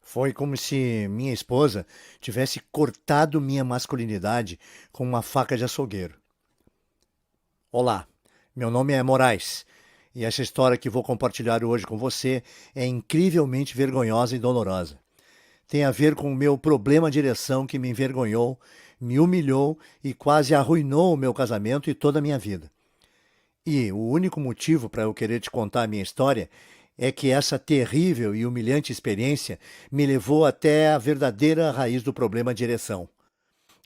Foi como se minha esposa tivesse cortado minha masculinidade com uma faca de açougueiro. Olá, meu nome é Moraes e essa história que vou compartilhar hoje com você é incrivelmente vergonhosa e dolorosa. Tem a ver com o meu problema de ereção que me envergonhou, me humilhou e quase arruinou o meu casamento e toda a minha vida. E o único motivo para eu querer te contar a minha história é que essa terrível e humilhante experiência me levou até a verdadeira raiz do problema de ereção,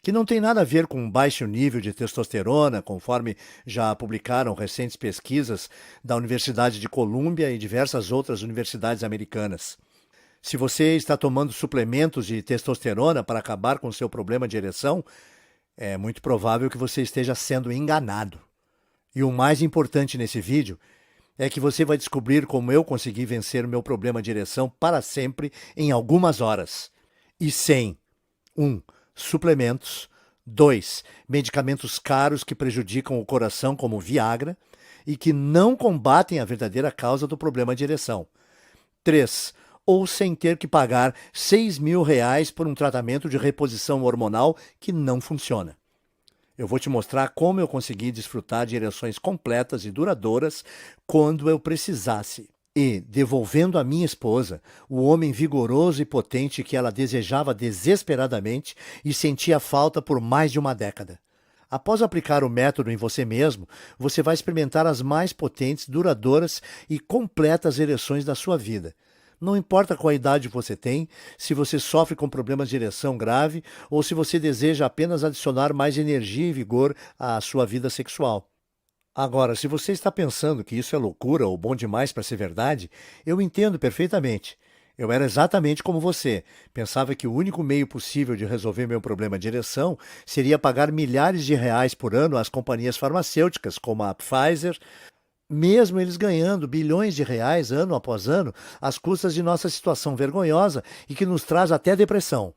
que não tem nada a ver com um baixo nível de testosterona, conforme já publicaram recentes pesquisas da Universidade de Colômbia e diversas outras universidades americanas. Se você está tomando suplementos de testosterona para acabar com o seu problema de ereção, é muito provável que você esteja sendo enganado. E o mais importante nesse vídeo é que você vai descobrir como eu consegui vencer o meu problema de ereção para sempre em algumas horas. E sem um suplementos, 2 medicamentos caros que prejudicam o coração, como Viagra, e que não combatem a verdadeira causa do problema de ereção. 3 ou sem ter que pagar R$ 6.000 por um tratamento de reposição hormonal que não funciona. Eu vou te mostrar como eu consegui desfrutar de ereções completas e duradouras quando eu precisasse. E, devolvendo à minha esposa o homem vigoroso e potente que ela desejava desesperadamente e sentia falta por mais de uma década. Após aplicar o método em você mesmo, você vai experimentar as mais potentes, duradouras e completas ereções da sua vida. Não importa qual idade você tem, se você sofre com problemas de ereção grave ou se você deseja apenas adicionar mais energia e vigor à sua vida sexual. Agora, se você está pensando que isso é loucura ou bom demais para ser verdade, eu entendo perfeitamente. Eu era exatamente como você. Pensava que o único meio possível de resolver meu problema de ereção seria pagar milhares de reais por ano às companhias farmacêuticas, como a Pfizer, mesmo eles ganhando bilhões de reais ano após ano, às custas de nossa situação vergonhosa e que nos traz até depressão.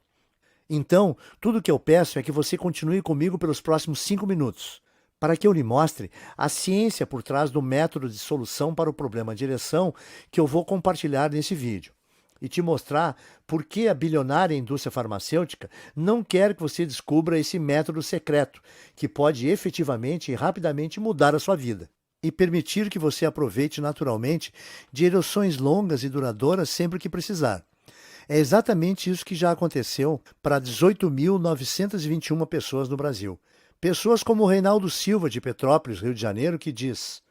Então, tudo o que eu peço é que você continue comigo pelos próximos 5 minutos, para que eu lhe mostre a ciência por trás do método de solução para o problema de ereção que eu vou compartilhar nesse vídeo. E te mostrar por que a bilionária indústria farmacêutica não quer que você descubra esse método secreto, que pode efetivamente e rapidamente mudar a sua vida e permitir que você aproveite naturalmente de ereções longas e duradouras sempre que precisar. É exatamente isso que já aconteceu para 18.921 pessoas no Brasil. Pessoas como o Reinaldo Silva, de Petrópolis, Rio de Janeiro, que diz: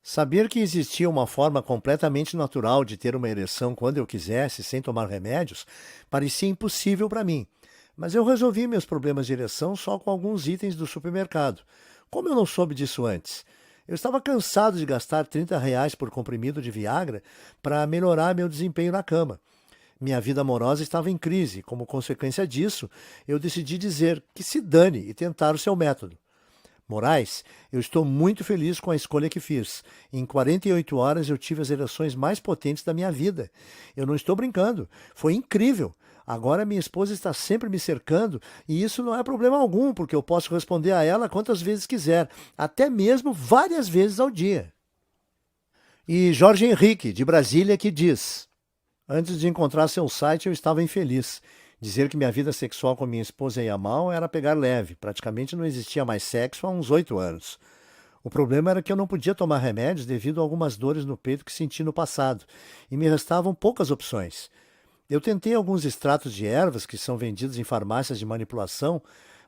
saber que existia uma forma completamente natural de ter uma ereção quando eu quisesse, sem tomar remédios, parecia impossível para mim. Mas eu resolvi meus problemas de ereção só com alguns itens do supermercado. Como eu não soube disso antes? Eu estava cansado de gastar R$ 30 por comprimido de Viagra para melhorar meu desempenho na cama. Minha vida amorosa estava em crise. Como consequência disso, eu decidi dizer que se dane e tentar o seu método. Moraes, eu estou muito feliz com a escolha que fiz. Em 48 horas eu tive as ereções mais potentes da minha vida. Eu não estou brincando. Foi incrível. Agora minha esposa está sempre me cercando e isso não é problema algum, porque eu posso responder a ela quantas vezes quiser, até mesmo várias vezes ao dia. E Jorge Henrique, de Brasília, que diz: antes de encontrar seu site eu estava infeliz. Dizer que minha vida sexual com minha esposa ia mal era pegar leve. Praticamente não existia mais sexo há uns 8 anos. O problema era que eu não podia tomar remédios devido a algumas dores no peito que senti no passado, e me restavam poucas opções. Eu tentei alguns extratos de ervas que são vendidos em farmácias de manipulação,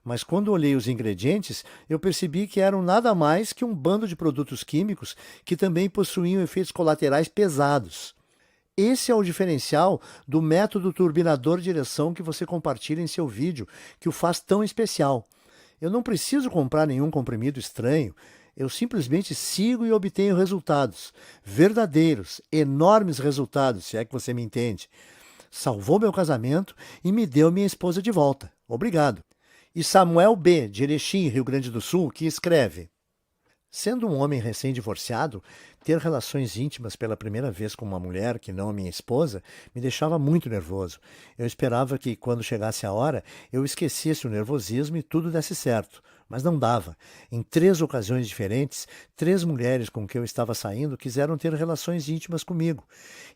mas quando olhei os ingredientes, eu percebi que eram nada mais que um bando de produtos químicos que também possuíam efeitos colaterais pesados. Esse é o diferencial do método turbinador de ereção que você compartilha em seu vídeo, que o faz tão especial. Eu não preciso comprar nenhum comprimido estranho, eu simplesmente sigo e obtenho resultados, verdadeiros, enormes resultados, se é que você me entende. Salvou meu casamento e me deu minha esposa de volta. Obrigado. E Samuel B., de Erechim, Rio Grande do Sul, que escreve: Sendo um homem recém-divorciado, ter relações íntimas pela primeira vez com uma mulher que não a minha esposa me deixava muito nervoso. Eu esperava que, quando chegasse a hora, eu esquecesse o nervosismo e tudo desse certo. Mas não dava. Em 3 ocasiões diferentes, 3 mulheres com quem eu estava saindo quiseram ter relações íntimas comigo.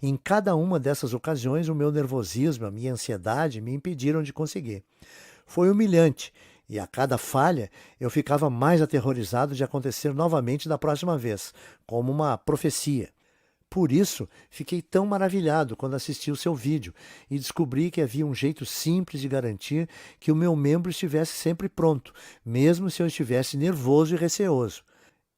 E em cada uma dessas ocasiões, o meu nervosismo, a minha ansiedade me impediram de conseguir. Foi humilhante. E a cada falha, eu ficava mais aterrorizado de acontecer novamente da próxima vez, como uma profecia. Por isso, fiquei tão maravilhado quando assisti o seu vídeo e descobri que havia um jeito simples de garantir que o meu membro estivesse sempre pronto, mesmo se eu estivesse nervoso e receoso.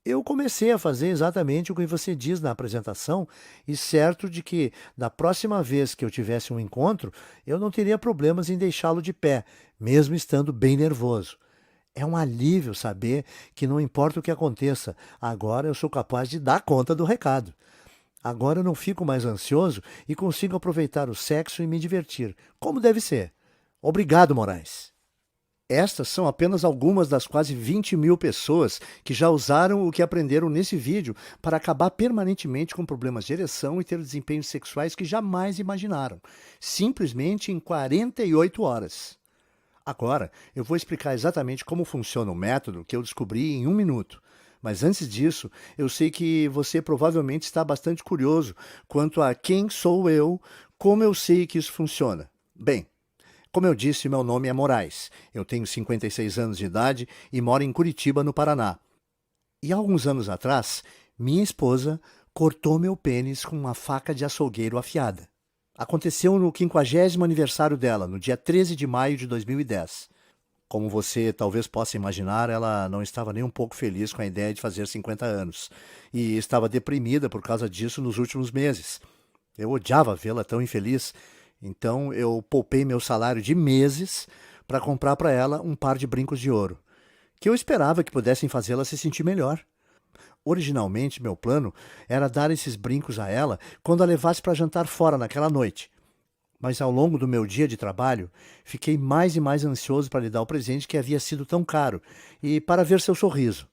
Eu comecei a fazer exatamente o que você diz na apresentação e certo de que, da próxima vez que eu tivesse um encontro, eu não teria problemas em deixá-lo de pé, mesmo estando bem nervoso. É um alívio saber que não importa o que aconteça, agora eu sou capaz de dar conta do recado. Agora eu não fico mais ansioso e consigo aproveitar o sexo e me divertir, como deve ser. Obrigado, Moraes. Estas são apenas algumas das quase 20.000 pessoas que já usaram o que aprenderam nesse vídeo para acabar permanentemente com problemas de ereção e ter desempenhos sexuais que jamais imaginaram, simplesmente em 48 horas. Agora, eu vou explicar exatamente como funciona o método que eu descobri em 1 minuto. Mas antes disso, eu sei que você provavelmente está bastante curioso quanto a quem sou eu, como eu sei que isso funciona. Bem, como eu disse, meu nome é Moraes. Eu tenho 56 anos de idade e moro em Curitiba, no Paraná. E há alguns anos atrás, minha esposa cortou meu pênis com uma faca de açougueiro afiada. Aconteceu no 50º aniversário dela, no dia 13 de maio de 2010. Como você talvez possa imaginar, ela não estava nem um pouco feliz com a ideia de fazer 50 anos e estava deprimida por causa disso nos últimos meses. Eu odiava vê-la tão infeliz, então eu poupei meu salário de meses para comprar para ela um par de brincos de ouro, que eu esperava que pudessem fazê-la se sentir melhor. Originalmente, meu plano era dar esses brincos a ela quando a levasse para jantar fora naquela noite. Mas ao longo do meu dia de trabalho, fiquei mais e mais ansioso para lhe dar o presente que havia sido tão caro e para ver seu sorriso.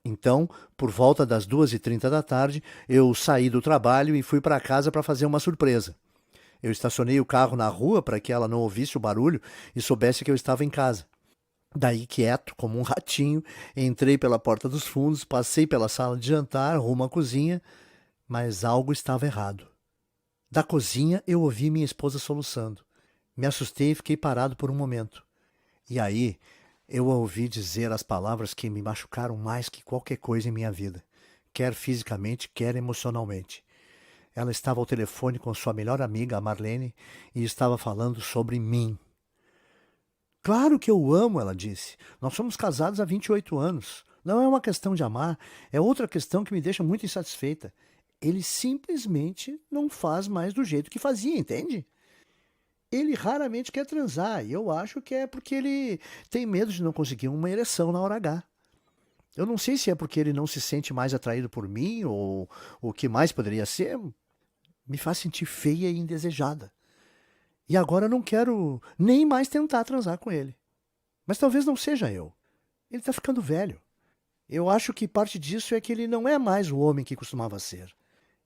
Então, por volta das 2h30 da tarde, eu saí do trabalho e fui para casa para fazer uma surpresa. Eu estacionei o carro na rua para que ela não ouvisse o barulho e soubesse que eu estava em casa. Daí, quieto, como um ratinho, entrei pela porta dos fundos, passei pela sala de jantar, rumo à cozinha, mas algo estava errado. Da cozinha, eu ouvi minha esposa soluçando. Me assustei e fiquei parado por um momento. E aí, eu a ouvi dizer as palavras que me machucaram mais que qualquer coisa em minha vida, quer fisicamente, quer emocionalmente. Ela estava ao telefone com sua melhor amiga, a Marlene, e estava falando sobre mim. Claro que eu o amo, ela disse. Nós somos casados há 28 anos. Não é uma questão de amar, é outra questão que me deixa muito insatisfeita. Ele simplesmente não faz mais do jeito que fazia, entende? Ele raramente quer transar, e eu acho que é porque ele tem medo de não conseguir uma ereção na hora H. Eu não sei se é porque ele não se sente mais atraído por mim, ou o que mais poderia ser. Me faz sentir feia e indesejada. E agora eu não quero nem mais tentar transar com ele. Mas talvez não seja eu. Ele está ficando velho. Eu acho que parte disso é que ele não é mais o homem que costumava ser.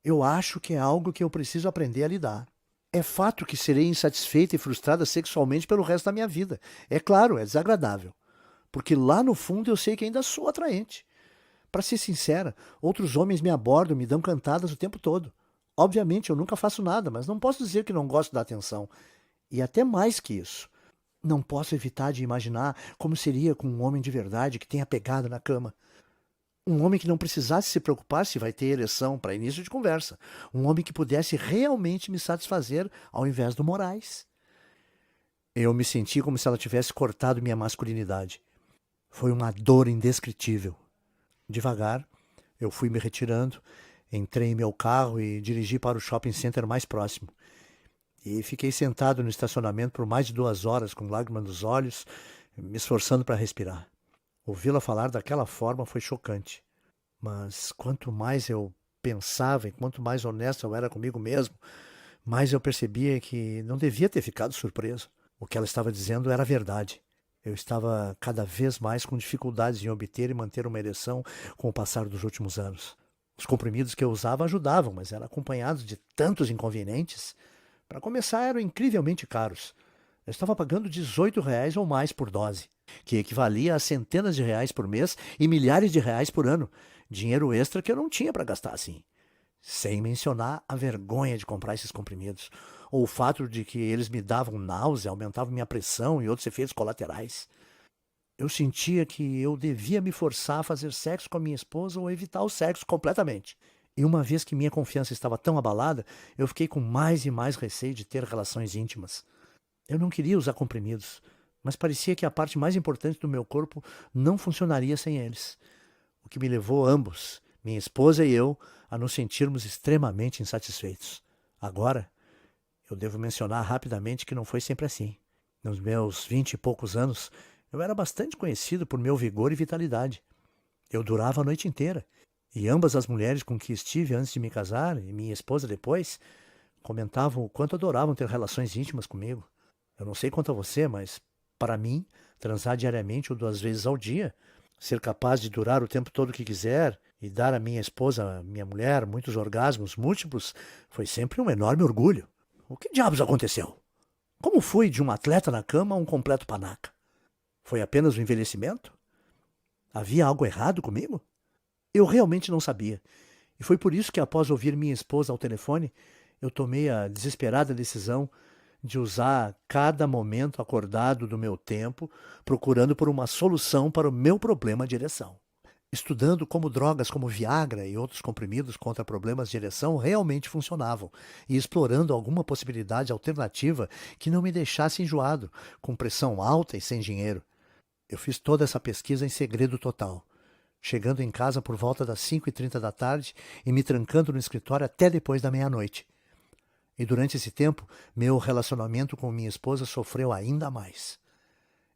Eu acho que é algo que eu preciso aprender a lidar. É fato que serei insatisfeita e frustrada sexualmente pelo resto da minha vida. É claro, é desagradável. Porque lá no fundo eu sei que ainda sou atraente. Para ser sincera, outros homens me abordam e me dão cantadas o tempo todo. Obviamente eu nunca faço nada, mas não posso dizer que não gosto da atenção. E até mais que isso. Não posso evitar de imaginar como seria com um homem de verdade que tenha pegado na cama. Um homem que não precisasse se preocupar se vai ter ereção para início de conversa. Um homem que pudesse realmente me satisfazer ao invés do Moraes. Eu me senti como se ela tivesse cortado minha masculinidade. Foi uma dor indescritível. Devagar, eu fui me retirando, entrei em meu carro e dirigi para o shopping center mais próximo. E fiquei sentado no estacionamento por mais de 2 horas, com lágrimas nos olhos, me esforçando para respirar. Ouvi-la falar daquela forma foi chocante. Mas quanto mais eu pensava e quanto mais honesto eu era comigo mesmo, mais eu percebia que não devia ter ficado surpreso. O que ela estava dizendo era verdade. Eu estava cada vez mais com dificuldades em obter e manter uma ereção com o passar dos últimos anos. Os comprimidos que eu usava ajudavam, mas eram acompanhados de tantos inconvenientes. Para começar, eram incrivelmente caros. Eu estava pagando R$ 18 ou mais por dose, que equivalia a centenas de reais por mês e milhares de reais por ano. Dinheiro extra que eu não tinha para gastar assim. Sem mencionar a vergonha de comprar esses comprimidos, ou o fato de que eles me davam náusea, aumentavam minha pressão e outros efeitos colaterais. Eu sentia que eu devia me forçar a fazer sexo com a minha esposa ou evitar o sexo completamente. E uma vez que minha confiança estava tão abalada, eu fiquei com mais e mais receio de ter relações íntimas. Eu não queria usar comprimidos, mas parecia que a parte mais importante do meu corpo não funcionaria sem eles. O que me levou ambos, minha esposa e eu, a nos sentirmos extremamente insatisfeitos. Agora, eu devo mencionar rapidamente que não foi sempre assim. Nos meus 20 e poucos anos, eu era bastante conhecido por meu vigor e vitalidade. Eu durava a noite inteira, e ambas as mulheres com que estive antes de me casar, e minha esposa depois, comentavam o quanto adoravam ter relações íntimas comigo. Eu não sei quanto a você, mas, para mim, transar diariamente ou 2 vezes ao dia, ser capaz de durar o tempo todo que quiser e dar à minha esposa, minha mulher, muitos orgasmos múltiplos, foi sempre um enorme orgulho. O que diabos aconteceu? Como fui de um atleta na cama a um completo panaca? Foi apenas o envelhecimento? Havia algo errado comigo? Eu realmente não sabia. E foi por isso que, após ouvir minha esposa ao telefone, eu tomei a desesperada decisão de usar cada momento acordado do meu tempo procurando por uma solução para o meu problema de ereção. Estudando como drogas como Viagra e outros comprimidos contra problemas de ereção realmente funcionavam e explorando alguma possibilidade alternativa que não me deixasse enjoado, com pressão alta e sem dinheiro. Eu fiz toda essa pesquisa em segredo total, chegando em casa por volta das 5h30 da tarde e me trancando no escritório até depois da meia-noite. E durante esse tempo, meu relacionamento com minha esposa sofreu ainda mais.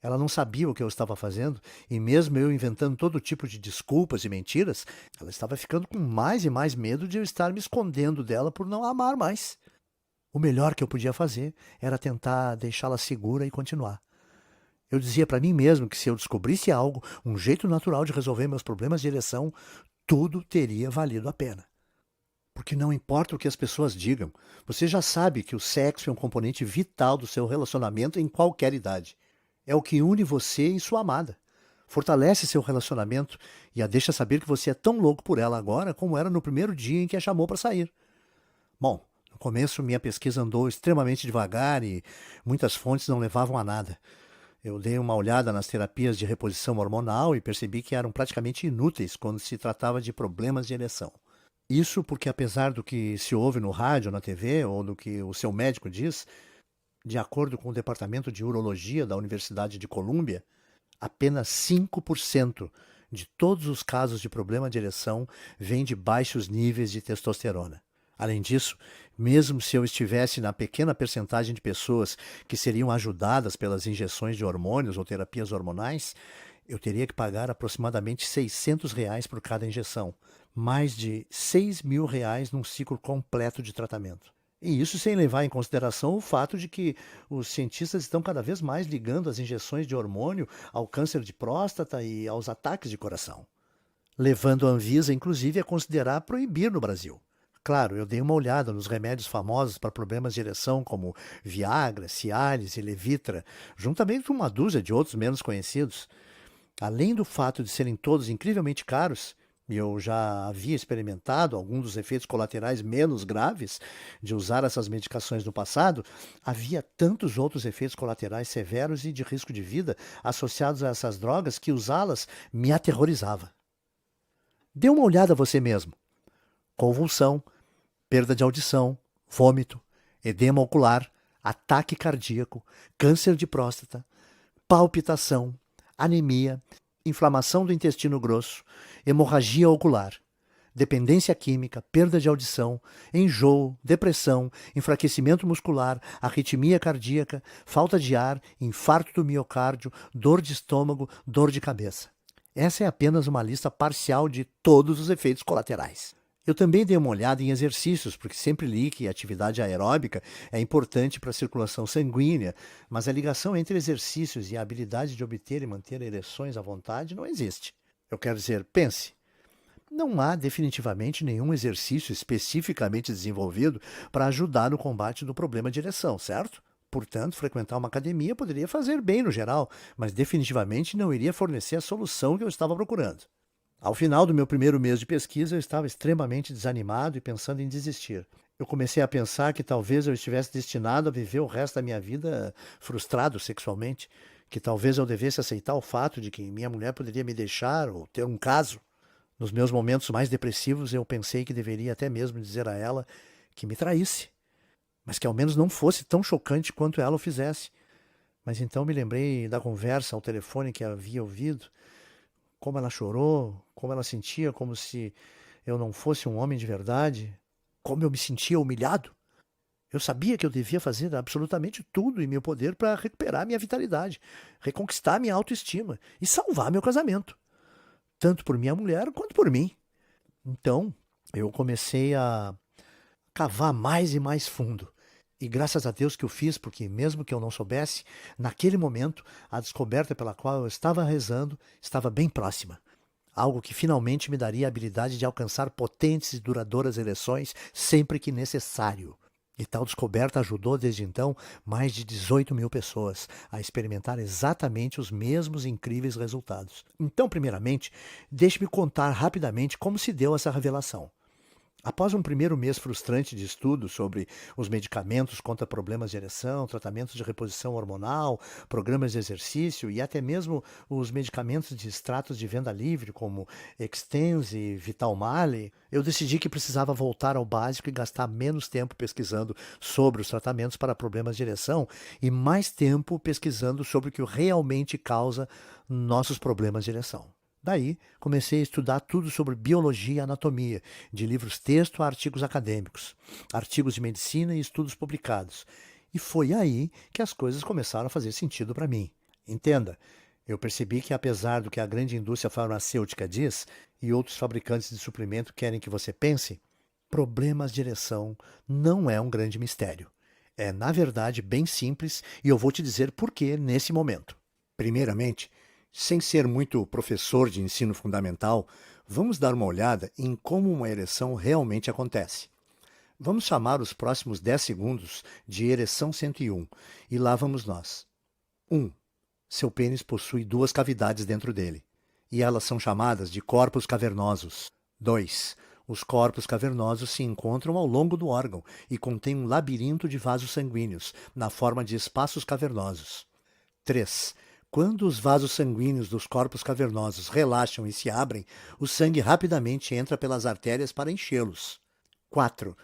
Ela não sabia o que eu estava fazendo, e mesmo eu inventando todo tipo de desculpas e mentiras, ela estava ficando com mais e mais medo de eu estar me escondendo dela por não a amar mais. O melhor que eu podia fazer era tentar deixá-la segura e continuar. Eu dizia para mim mesmo que se eu descobrisse algo, um jeito natural de resolver meus problemas de ereção, tudo teria valido a pena. Porque não importa o que as pessoas digam, você já sabe que o sexo é um componente vital do seu relacionamento em qualquer idade. É o que une você e sua amada. Fortalece seu relacionamento e a deixa saber que você é tão louco por ela agora como era no primeiro dia em que a chamou para sair. Bom, no começo minha pesquisa andou extremamente devagar e muitas fontes não levavam a nada. Eu dei uma olhada nas terapias de reposição hormonal e percebi que eram praticamente inúteis quando se tratava de problemas de ereção. Isso porque, apesar do que se ouve no rádio, na TV ou do que o seu médico diz, de acordo com o Departamento de Urologia da Universidade de Colômbia, apenas 5% de todos os casos de problema de ereção vêm de baixos níveis de testosterona. Além disso, mesmo se eu estivesse na pequena percentagem de pessoas que seriam ajudadas pelas injeções de hormônios ou terapias hormonais, eu teria que pagar aproximadamente R$ 600 por cada injeção, mais de R$ 6.000 num ciclo completo de tratamento. E isso sem levar em consideração o fato de que os cientistas estão cada vez mais ligando as injeções de hormônio ao câncer de próstata e aos ataques de coração, levando a Anvisa, inclusive, a considerar proibir no Brasil. Claro, eu dei uma olhada nos remédios famosos para problemas de ereção como Viagra, Cialis e Levitra, juntamente com uma dúzia de outros menos conhecidos. Além do fato de serem todos incrivelmente caros, e eu já havia experimentado alguns dos efeitos colaterais menos graves de usar essas medicações no passado, havia tantos outros efeitos colaterais severos e de risco de vida associados a essas drogas que usá-las me aterrorizava. Dê uma olhada a você mesmo. Convulsão, perda de audição, vômito, edema ocular, ataque cardíaco, câncer de próstata, palpitação, anemia, inflamação do intestino grosso, hemorragia ocular, dependência química, perda de audição, enjoo, depressão, enfraquecimento muscular, arritmia cardíaca, falta de ar, infarto do miocárdio, dor de estômago, dor de cabeça. Essa é apenas uma lista parcial de todos os efeitos colaterais. Eu também dei uma olhada em exercícios, porque sempre li que a atividade aeróbica é importante para a circulação sanguínea, mas a ligação entre exercícios e a habilidade de obter e manter ereções à vontade não existe. Eu quero dizer, pense, não há definitivamente nenhum exercício especificamente desenvolvido para ajudar no combate do problema de ereção, certo? Portanto, frequentar uma academia poderia fazer bem no geral, mas definitivamente não iria fornecer a solução que eu estava procurando. Ao final do meu primeiro mês de pesquisa, eu estava extremamente desanimado e pensando em desistir. Eu comecei a pensar que talvez eu estivesse destinado a viver o resto da minha vida frustrado sexualmente, que talvez eu devesse aceitar o fato de que minha mulher poderia me deixar ou ter um caso. Nos meus momentos mais depressivos, eu pensei que deveria até mesmo dizer a ela que me traísse, mas que ao menos não fosse tão chocante quanto ela o fizesse. Mas então me lembrei da conversa ao telefone que havia ouvido, como ela chorou, como ela sentia como se eu não fosse um homem de verdade, como eu me sentia humilhado. Eu sabia que eu devia fazer absolutamente tudo em meu poder para recuperar minha vitalidade, reconquistar minha autoestima e salvar meu casamento, tanto por minha mulher quanto por mim. Então, eu comecei a cavar mais e mais fundo. E graças a Deus que eu fiz, porque mesmo que eu não soubesse, naquele momento, a descoberta pela qual eu estava rezando estava bem próxima. Algo que finalmente me daria a habilidade de alcançar potentes e duradouras ereções sempre que necessário. E tal descoberta ajudou desde então mais de 18 mil pessoas a experimentar exatamente os mesmos incríveis resultados. Então, primeiramente, deixe-me contar rapidamente como se deu essa revelação. Após um primeiro mês frustrante de estudo sobre os medicamentos contra problemas de ereção, tratamentos de reposição hormonal, programas de exercício e até mesmo os medicamentos de extratos de venda livre, como Extenze e Vitalmale, eu decidi que precisava voltar ao básico e gastar menos tempo pesquisando sobre os tratamentos para problemas de ereção e mais tempo pesquisando sobre o que realmente causa nossos problemas de ereção. Daí, comecei a estudar tudo sobre biologia e anatomia, de livros-texto a artigos acadêmicos, artigos de medicina e estudos publicados. E foi aí que as coisas começaram a fazer sentido para mim. Entenda, eu percebi que apesar do que a grande indústria farmacêutica diz e outros fabricantes de suplemento querem que você pense, problemas de ereção não é um grande mistério. É, na verdade, bem simples e eu vou te dizer por que nesse momento. Primeiramente, sem ser muito professor de ensino fundamental, vamos dar uma olhada em como uma ereção realmente acontece. Vamos chamar os próximos 10 segundos de ereção 101 e lá vamos nós. 1. Seu pênis possui duas cavidades dentro dele, e elas são chamadas de corpos cavernosos. 2. Os corpos cavernosos se encontram ao longo do órgão e contêm um labirinto de vasos sanguíneos, na forma de espaços cavernosos. 3. Quando os vasos sanguíneos dos corpos cavernosos relaxam e se abrem, o sangue rapidamente entra pelas artérias para enchê-los. 4.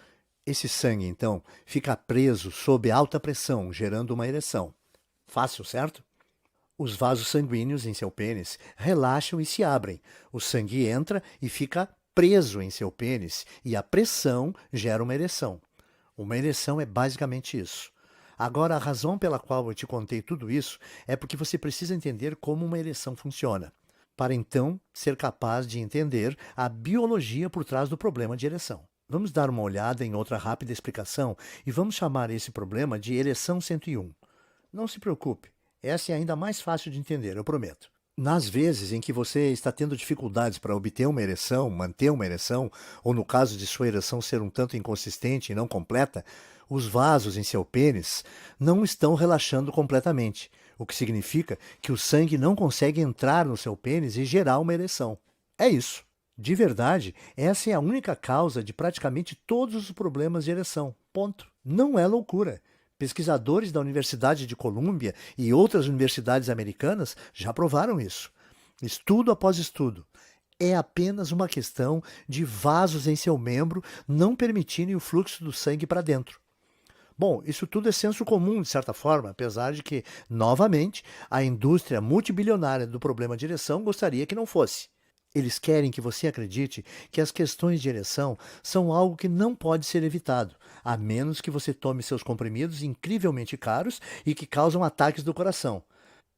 Esse sangue, então, fica preso sob alta pressão, gerando uma ereção. Fácil, certo? Os vasos sanguíneos em seu pênis relaxam e se abrem. O sangue entra e fica preso em seu pênis, e a pressão gera uma ereção. Uma ereção é basicamente isso. Agora, a razão pela qual eu te contei tudo isso é porque você precisa entender como uma ereção funciona, para então ser capaz de entender a biologia por trás do problema de ereção. Vamos dar uma olhada em outra rápida explicação e vamos chamar esse problema de ereção 101. Não se preocupe, essa é ainda mais fácil de entender, eu prometo. Nas vezes em que você está tendo dificuldades para obter uma ereção, manter uma ereção, ou no caso de sua ereção ser um tanto inconsistente e não completa, os vasos em seu pênis não estão relaxando completamente, o que significa que o sangue não consegue entrar no seu pênis e gerar uma ereção. É isso. De verdade, essa é a única causa de praticamente todos os problemas de ereção. Ponto. Não é loucura. Pesquisadores da Universidade de Colômbia e outras universidades americanas já provaram isso. Estudo após estudo. É apenas uma questão de vasos em seu membro não permitirem o fluxo do sangue para dentro. Bom, isso tudo é senso comum, de certa forma, apesar de que, novamente, a indústria multibilionária do problema de ereção gostaria que não fosse. Eles querem que você acredite que as questões de ereção são algo que não pode ser evitado, a menos que você tome seus comprimidos incrivelmente caros e que causam ataques do coração.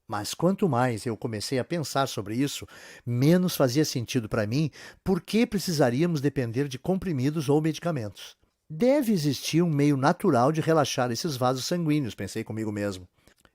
Mas quanto mais eu comecei a pensar sobre isso, menos fazia sentido para mim por que precisaríamos depender de comprimidos ou medicamentos. Deve existir um meio natural de relaxar esses vasos sanguíneos, pensei comigo mesmo.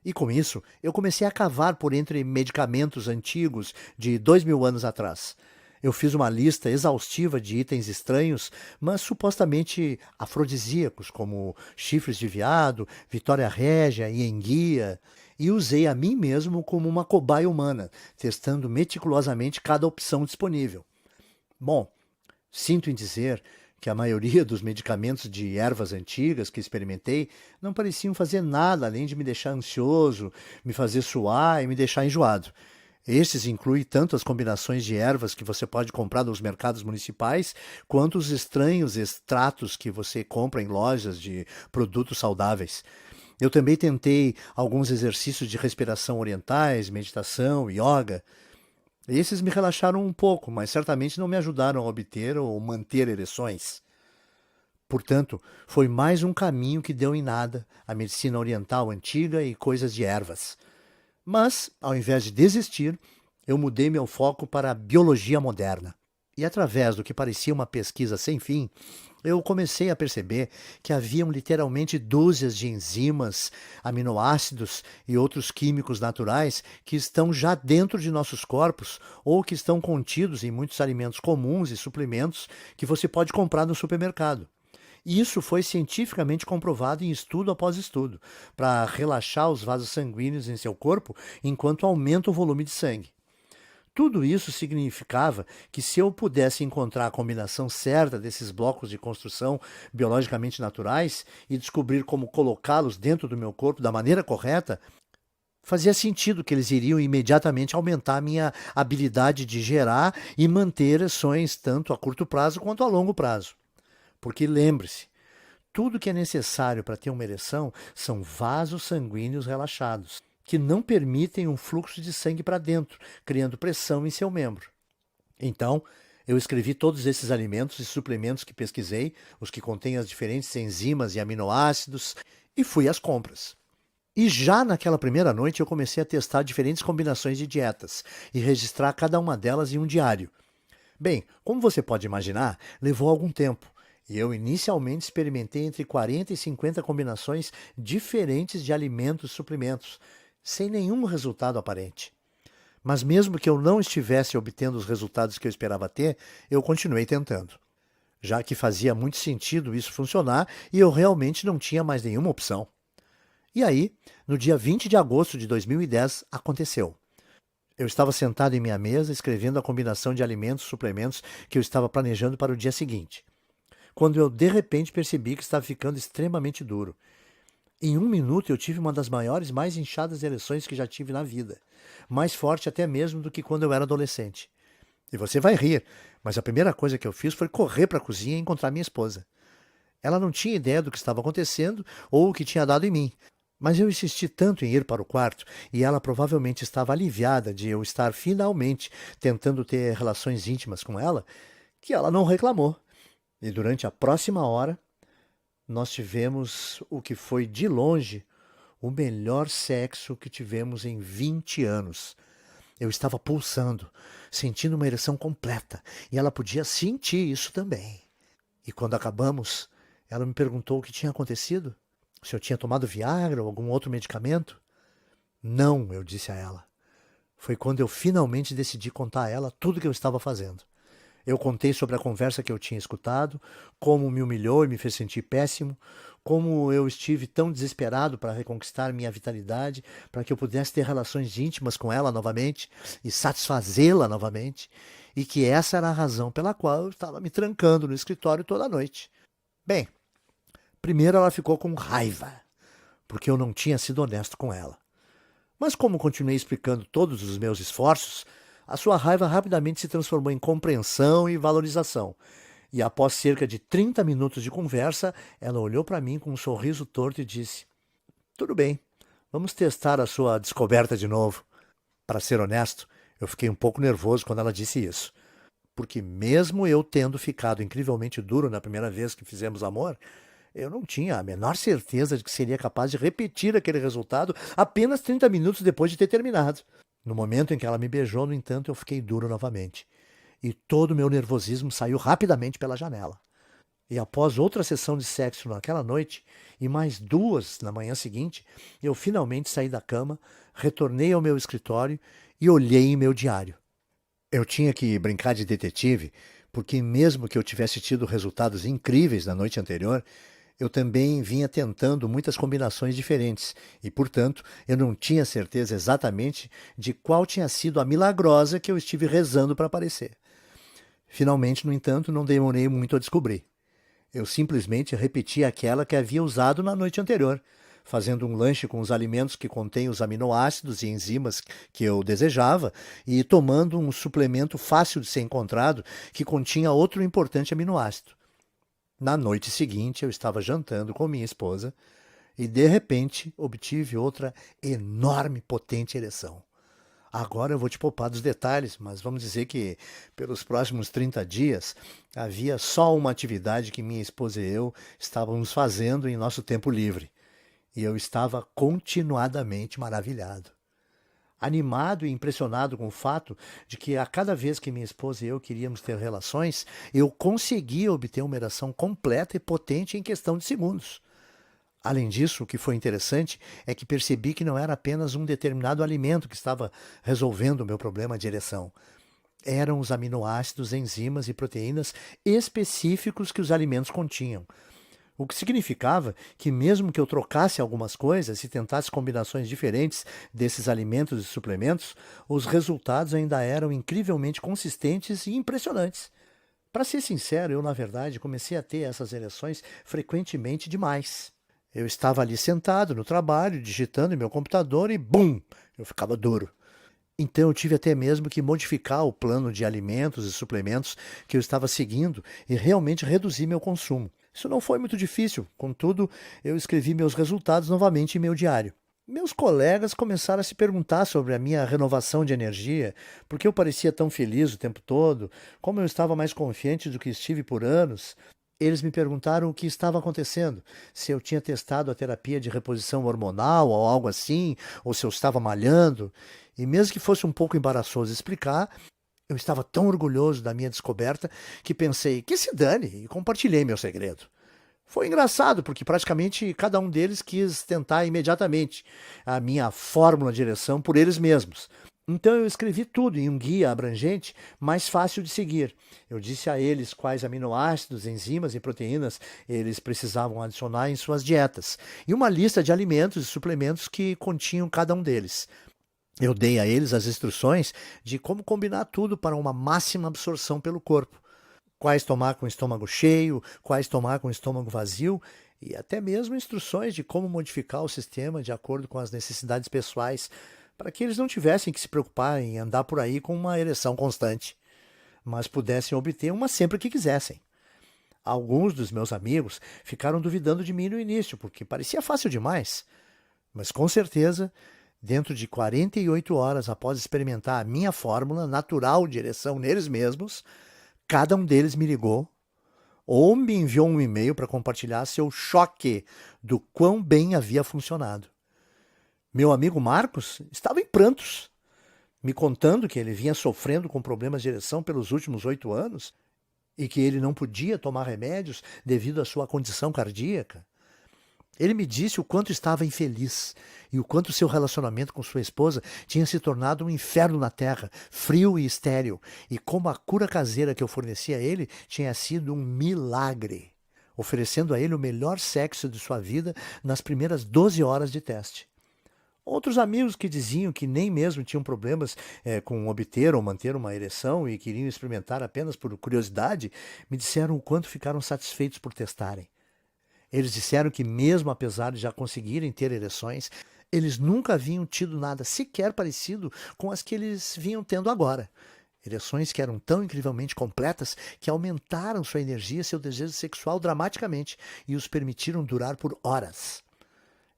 E com isso, eu comecei a cavar por entre medicamentos antigos de 2000 anos atrás. Eu fiz uma lista exaustiva de itens estranhos, mas supostamente afrodisíacos, como chifres de veado, Vitória Régia e enguia, e usei a mim mesmo como uma cobaia humana, testando meticulosamente cada opção disponível. Bom, sinto em dizer que a maioria dos medicamentos de ervas antigas que experimentei não pareciam fazer nada além de me deixar ansioso, me fazer suar e me deixar enjoado. Estes incluem tanto as combinações de ervas que você pode comprar nos mercados municipais, quanto os estranhos extratos que você compra em lojas de produtos saudáveis. Eu também tentei alguns exercícios de respiração orientais, meditação, yoga. Esses me relaxaram um pouco, mas certamente não me ajudaram a obter ou manter ereções. Portanto, foi mais um caminho que deu em nada, a medicina oriental antiga e coisas de ervas. Mas, ao invés de desistir, eu mudei meu foco para a biologia moderna. E através do que parecia uma pesquisa sem fim, eu comecei a perceber que haviam literalmente dúzias de enzimas, aminoácidos e outros químicos naturais que estão já dentro de nossos corpos ou que estão contidos em muitos alimentos comuns e suplementos que você pode comprar no supermercado. E isso foi cientificamente comprovado em estudo após estudo, para relaxar os vasos sanguíneos em seu corpo enquanto aumenta o volume de sangue. Tudo isso significava que se eu pudesse encontrar a combinação certa desses blocos de construção biologicamente naturais e descobrir como colocá-los dentro do meu corpo da maneira correta, fazia sentido que eles iriam imediatamente aumentar a minha habilidade de gerar e manter ereções tanto a curto prazo quanto a longo prazo. Porque lembre-se, tudo que é necessário para ter uma ereção são vasos sanguíneos relaxados, que não permitem um fluxo de sangue para dentro, criando pressão em seu membro. Então, eu escrevi todos esses alimentos e suplementos que pesquisei, os que contêm as diferentes enzimas e aminoácidos, e fui às compras. E já naquela primeira noite eu comecei a testar diferentes combinações de dietas e registrar cada uma delas em um diário. Bem, como você pode imaginar, levou algum tempo. E eu inicialmente experimentei entre 40 e 50 combinações diferentes de alimentos e suplementos, sem nenhum resultado aparente. Mas mesmo que eu não estivesse obtendo os resultados que eu esperava ter, eu continuei tentando, já que fazia muito sentido isso funcionar e eu realmente não tinha mais nenhuma opção. E aí, no dia 20 de agosto de 2010, aconteceu. Eu estava sentado em minha mesa escrevendo a combinação de alimentos e suplementos que eu estava planejando para o dia seguinte, quando eu de repente percebi que estava ficando extremamente duro. Em 1 minuto eu tive uma das maiores, mais inchadas ereções que já tive na vida, mais forte até mesmo do que quando eu era adolescente. E você vai rir, mas a primeira coisa que eu fiz foi correr para a cozinha e encontrar minha esposa. Ela não tinha ideia do que estava acontecendo ou o que tinha dado em mim, mas eu insisti tanto em ir para o quarto e ela provavelmente estava aliviada de eu estar finalmente tentando ter relações íntimas com ela, que ela não reclamou. E durante a próxima hora, nós tivemos o que foi, de longe, o melhor sexo que tivemos em 20 anos. Eu estava pulsando, sentindo uma ereção completa, e ela podia sentir isso também. E quando acabamos, ela me perguntou o que tinha acontecido, se eu tinha tomado Viagra ou algum outro medicamento. Não, eu disse a ela. Foi quando eu finalmente decidi contar a ela tudo o que eu estava fazendo. Eu contei sobre a conversa que eu tinha escutado, como me humilhou e me fez sentir péssimo, como eu estive tão desesperado para reconquistar minha vitalidade, para que eu pudesse ter relações íntimas com ela novamente e satisfazê-la novamente, e que essa era a razão pela qual eu estava me trancando no escritório toda noite. Bem, primeiro ela ficou com raiva, porque eu não tinha sido honesto com ela. Mas como continuei explicando todos os meus esforços, a sua raiva rapidamente se transformou em compreensão e valorização. E após cerca de 30 minutos de conversa, ela olhou para mim com um sorriso torto e disse: "Tudo bem, vamos testar a sua descoberta de novo." Para ser honesto, eu fiquei um pouco nervoso quando ela disse isso. Porque mesmo eu tendo ficado incrivelmente duro na primeira vez que fizemos amor, Eu não tinha a menor certeza de que seria capaz de repetir aquele resultado apenas 30 minutos depois de ter terminado. No momento em que ela me beijou, no entanto, eu fiquei duro novamente. E todo o meu nervosismo saiu rapidamente pela janela. E após outra sessão de sexo naquela noite, e mais duas na manhã seguinte, eu finalmente saí da cama, retornei ao meu escritório e olhei em meu diário. Eu tinha que brincar de detetive, porque mesmo que eu tivesse tido resultados incríveis na noite anterior, eu também vinha tentando muitas combinações diferentes e, portanto, eu não tinha certeza exatamente de qual tinha sido a milagrosa que eu estive rezando para aparecer. Finalmente, no entanto, não demorei muito a descobrir. Eu simplesmente repeti aquela que havia usado na noite anterior, fazendo um lanche com os alimentos que contêm os aminoácidos e enzimas que eu desejava e tomando um suplemento fácil de ser encontrado que continha outro importante aminoácido. Na noite seguinte, eu estava jantando com minha esposa e, de repente, obtive outra enorme, potente ereção. Agora eu vou te poupar dos detalhes, mas vamos dizer que pelos próximos 30 dias havia só uma atividade que minha esposa e eu estávamos fazendo em nosso tempo livre. E eu estava continuadamente maravilhado. Animado e impressionado com o fato de que a cada vez que minha esposa e eu queríamos ter relações, eu conseguia obter uma ereção completa e potente em questão de segundos. Além disso, o que foi interessante é que percebi que não era apenas um determinado alimento que estava resolvendo o meu problema de ereção. Eram os aminoácidos, enzimas e proteínas específicos que os alimentos continham. O que significava que, mesmo que eu trocasse algumas coisas e tentasse combinações diferentes desses alimentos e suplementos, os resultados ainda eram incrivelmente consistentes e impressionantes. Para ser sincero, eu, na verdade, comecei a ter essas ereções frequentemente demais. Eu estava ali sentado no trabalho, digitando em meu computador e bum! Eu ficava duro. Então eu tive até mesmo que modificar o plano de alimentos e suplementos que eu estava seguindo e realmente reduzir meu consumo. Isso não foi muito difícil, contudo, eu escrevi meus resultados novamente em meu diário. Meus colegas começaram a se perguntar sobre a minha renovação de energia, porque eu parecia tão feliz o tempo todo, como eu estava mais confiante do que estive por anos. Eles me perguntaram o que estava acontecendo, se eu tinha testado a terapia de reposição hormonal ou algo assim, ou se eu estava malhando. E mesmo que fosse um pouco embaraçoso explicar, eu estava tão orgulhoso da minha descoberta que pensei que se dane e compartilhei meu segredo. Foi engraçado porque praticamente cada um deles quis tentar imediatamente a minha fórmula de ereção por eles mesmos. Então eu escrevi tudo em um guia abrangente, mais fácil de seguir. Eu disse a eles quais aminoácidos, enzimas e proteínas eles precisavam adicionar em suas dietas, e uma lista de alimentos e suplementos que continham cada um deles. Eu dei a eles as instruções de como combinar tudo para uma máxima absorção pelo corpo. Quais tomar com o estômago cheio, quais tomar com o estômago vazio, e até mesmo instruções de como modificar o sistema de acordo com as necessidades pessoais, para que eles não tivessem que se preocupar em andar por aí com uma ereção constante, mas pudessem obter uma sempre que quisessem. Alguns dos meus amigos ficaram duvidando de mim no início, porque parecia fácil demais, mas com certeza, dentro de 48 horas após experimentar a minha fórmula natural de ereção neles mesmos, cada um deles me ligou ou me enviou um e-mail para compartilhar seu choque do quão bem havia funcionado. Meu amigo Marcos estava em prantos, me contando que ele vinha sofrendo com problemas de ereção pelos últimos 8 anos e que ele não podia tomar remédios devido à sua condição cardíaca. Ele me disse o quanto estava infeliz e o quanto seu relacionamento com sua esposa tinha se tornado um inferno na terra, frio e estéril, e como a cura caseira que eu fornecia a ele tinha sido um milagre, oferecendo a ele o melhor sexo de sua vida nas primeiras 12 horas de teste. Outros amigos que diziam que nem mesmo tinham problemas com obter ou manter uma ereção e queriam experimentar apenas por curiosidade, me disseram o quanto ficaram satisfeitos por testarem. Eles disseram que, mesmo apesar de já conseguirem ter ereções, eles nunca haviam tido nada sequer parecido com as que eles vinham tendo agora. Ereções que eram tão incrivelmente completas que aumentaram sua energia e seu desejo sexual dramaticamente e os permitiram durar por horas.